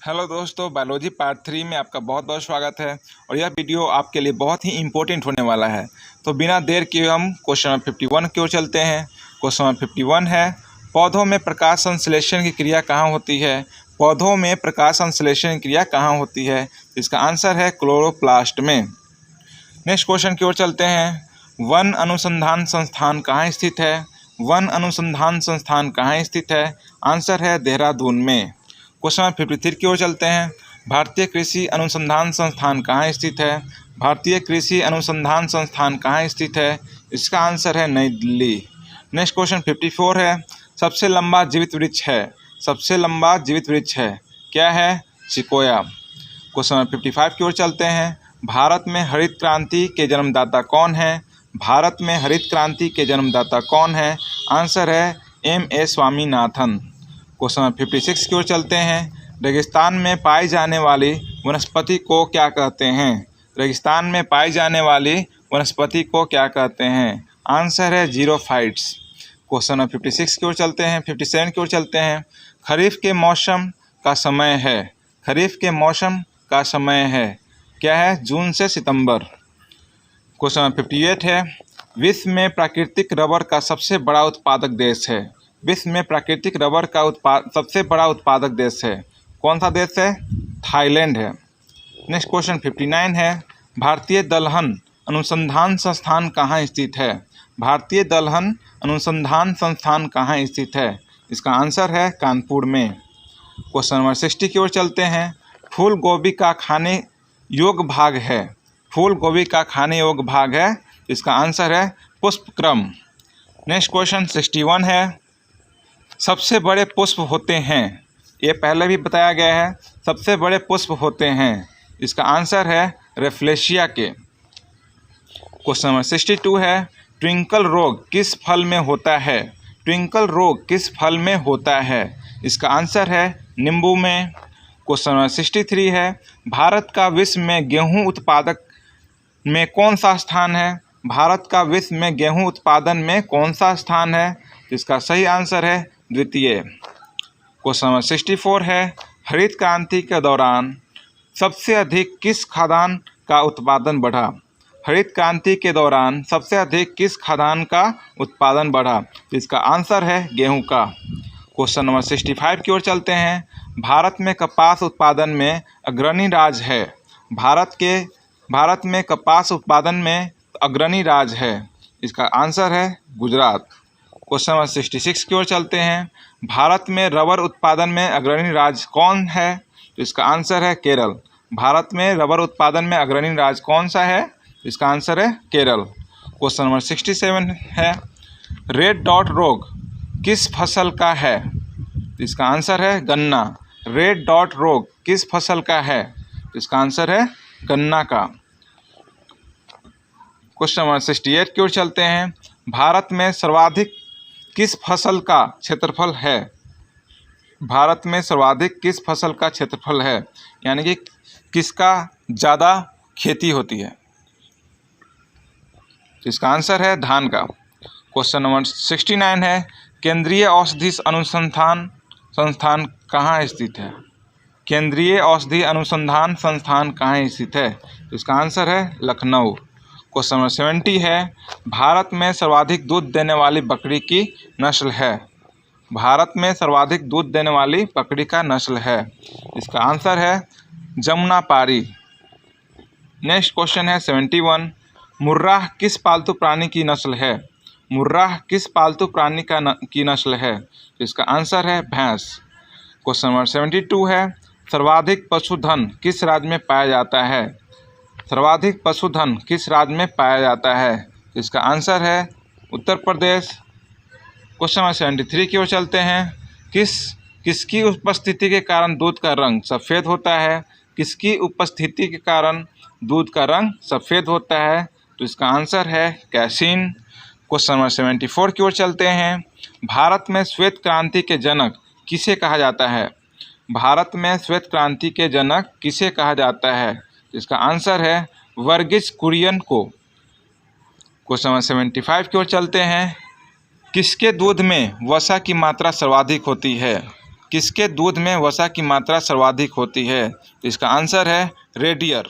Hello दोस्तों, biology part 3 में आपका बहुत बहुत स्वागत है। और यह वीडियो आपके लिए बहुत ही इम्पोर्टेंट होने वाला है। तो बिना देर किए हम क्वेश्चन नंबर 51 की ओर चलते हैं। क्वेश्चन नंबर 51 है, पौधों में प्रकाश संश्लेषण की क्रिया कहाँ होती है? पौधों में प्रकाश संश्लेषण की क्रिया कहाँ होती है? इसका आंसर है क्लोरोप्लास्ट में। नेक्स्ट क्वेश्चन की ओर चलते हैं। वन अनुसंधान संस्थान कहाँ स्थित है? वन अनुसंधान संस्थान कहाँ स्थित है? आंसर है देहरादून में। क्वेश्चन नंबर 53 की ओर चलते हैं। भारतीय कृषि अनुसंधान संस्थान कहाँ स्थित है? भारतीय कृषि अनुसंधान संस्थान कहाँ स्थित है? इसका आंसर है नई दिल्ली। नेक्स्ट क्वेश्चन 54 है, सबसे लंबा जीवित वृक्ष है। सबसे लंबा जीवित वृक्ष है, क्या है? सिकोया। क्वेश्चन नंबर 55 की ओर चलते हैं। भारत में हरित क्रांति के जन्मदाता कौन है? भारत में हरित क्रांति के जन्मदाता कौन है? आंसर है M.A. स्वामीनाथन। क्वेश्चन नंबर 56 की ओर चलते हैं। रेगिस्तान में पाई जाने वाली वनस्पति को क्या कहते हैं? रेगिस्तान में पाई जाने वाली वनस्पति को क्या कहते हैं? आंसर है जीरोफाइट्स। क्वेश्चन नंबर 56 की ओर चलते हैं। 57 की ओर चलते हैं। खरीफ के मौसम का समय है। खरीफ के मौसम का समय है, क्या है? जून से सितंबर। क्वेश्चन नंबर 58 है, विश्व में प्राकृतिक रबर का सबसे बड़ा उत्पादक देश है। विश्व में प्राकृतिक रबर का सबसे बड़ा उत्पादक देश है, कौन सा देश है? थाईलैंड है। नेक्स्ट क्वेश्चन 59 है, भारतीय दलहन अनुसंधान संस्थान कहाँ स्थित है? भारतीय दलहन अनुसंधान संस्थान कहाँ स्थित है? इसका आंसर है कानपुर में। क्वेश्चन नंबर 60 की ओर चलते हैं। फूल गोभी का खाने योग्य भाग है। फूल गोभी का खाने योग्य भाग है, इसका आंसर है पुष्पक्रम। नेक्स्ट क्वेश्चन 61 है, सबसे बड़े पुष्प होते हैं। ये पहले भी बताया गया है, सबसे बड़े पुष्प होते हैं, इसका आंसर है रेफ्लेशिया के। क्वेश्चन नंबर 62 है, ट्विंकल रोग किस फल में होता है? ट्विंकल रोग किस फल में होता है? इसका आंसर है नींबू में। क्वेश्चन नंबर 63 है, भारत का विश्व में गेहूं उत्पादक में कौन सा स्थान है? भारत का विश्व में गेहूं उत्पादन में कौन सा स्थान है? इसका सही आंसर है द्वितीय। क्वेश्चन नंबर 64 है, हरित क्रांति के दौरान सबसे अधिक किस खाद्यान्न का उत्पादन बढ़ा? हरित क्रांति के दौरान सबसे अधिक किस खाद्यान्न का उत्पादन बढ़ा? इसका आंसर है गेहूं का। क्वेश्चन नंबर 65 की ओर चलते हैं। भारत में कपास उत्पादन में अग्रणी राज्य है। भारत में कपास उत्पादन में अग्रणी राज्य है, इसका आंसर है गुजरात। क्वेश्चन नंबर 66 की ओर चलते हैं। भारत में रबर उत्पादन में अग्रणी राज्य कौन है? तो इसका आंसर है केरल। भारत में रबर उत्पादन में अग्रणी राज्य कौन सा है? इसका आंसर है केरल। क्वेश्चन नंबर 67 है, रेड डॉट रोग किस फसल का है? इसका आंसर है गन्ना। रेड डॉट रोग किस फसल का है? इसका आंसर है गन्ना का। क्वेश्चन नंबर 68 की ओर चलते हैं। भारत में सर्वाधिक किस फसल का क्षेत्रफल है? भारत में सर्वाधिक किस फसल का क्षेत्रफल है, यानी कि किसका ज़्यादा खेती होती है? इसका आंसर है धान का। क्वेश्चन नंबर 69 है, केंद्रीय औषधि अनुसंधान संस्थान कहाँ स्थित है? केंद्रीय औषधि अनुसंधान संस्थान कहाँ स्थित है? तो इसका आंसर है लखनऊ। क्वेश्चन नंबर 70 है, भारत में सर्वाधिक दूध देने वाली बकरी की नस्ल है। भारत में सर्वाधिक दूध देने वाली बकरी का नस्ल है, इसका आंसर है जमुनापारी। नेक्स्ट क्वेश्चन है 71, मुर्राह किस पालतू प्राणी की नस्ल है? मुर्राह किस पालतू प्राणी की नस्ल है? इसका आंसर है भैंस। क्वेश्चन नंबर 72 है, सर्वाधिक पशुधन किस राज्य में पाया जाता है? सर्वाधिक पशुधन किस राज्य में पाया जाता है? इसका आंसर है उत्तर प्रदेश। क्वेश्चन नंबर 73 की ओर चलते हैं। किसकी उपस्थिति के कारण दूध का रंग सफ़ेद होता है? किसकी उपस्थिति के कारण दूध का रंग सफ़ेद होता है? तो इसका आंसर है कैसीन। क्वेश्चन नंबर 74 की ओर चलते हैं। भारत में श्वेत क्रांति के जनक किसे कहा जाता है? भारत में श्वेत क्रांति के जनक किसे कहा जाता है? इसका आंसर है वर्गीज कुरियन को। क्वेश्चन नंबर 75 की ओर चलते हैं। किसके दूध में वसा की मात्रा सर्वाधिक होती है? किसके दूध में वसा की मात्रा सर्वाधिक होती है? तो इसका आंसर है रेड डियर।